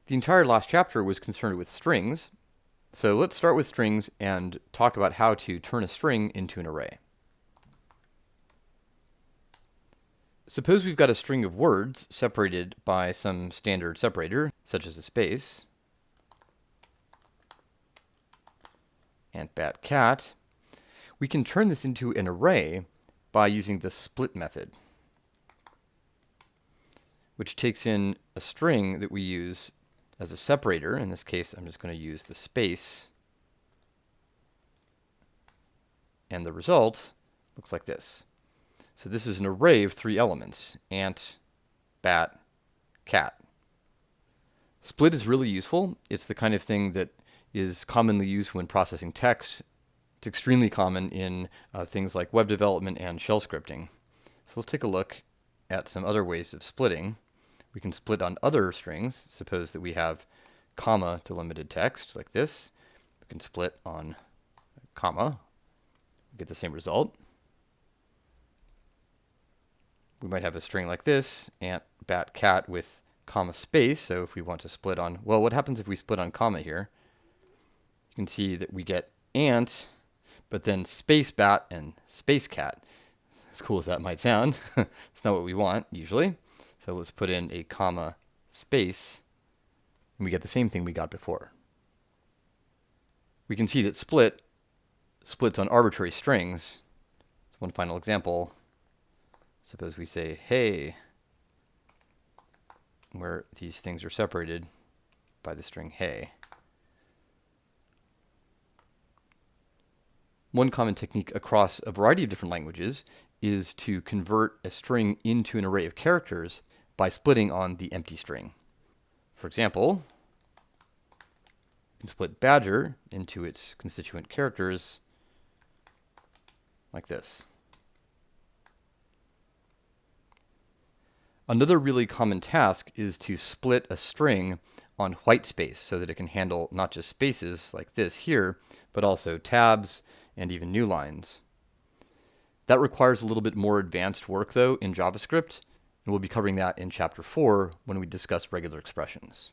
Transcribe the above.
The entire last chapter was concerned with strings, so let's start with strings and talk about how to turn a string into an array. Suppose we've got a string of words separated by some standard separator, such as a space, and bat cat. We can turn this into an array by using the split method, which takes in a string that we use as a separator. In this case, I'm just going to use the space, and the result looks like this. So this is an array of 3 elements: ant, bat, cat. Split is really useful. It's the kind of thing that is commonly used when processing text. It's extremely common in things like web development and shell scripting. So let's take a look at some other ways of splitting. We can split on other strings. Suppose that we have comma delimited text like this. We can split on comma. We get the same result. We might have a string like this, ant, bat, cat, with comma space. So if we want to split on, well, what happens if we split on comma here? You can see that we get ant, but then space bat and space cat. As cool as that might sound, it's not what we want usually. So let's put in a comma space, and we get the same thing we got before. We can see that split splits on arbitrary strings. So one final example. Suppose we say hey, where these things are separated by the string hey. One common technique across a variety of different languages is to convert a string into an array of characters by splitting on the empty string. For example, you can split badger into its constituent characters like this. Another really common task is to split a string on white space so that it can handle not just spaces like this here, but also tabs and even new lines. That requires a little bit more advanced work, though, in JavaScript, and we'll be covering that in Chapter 4 when we discuss regular expressions.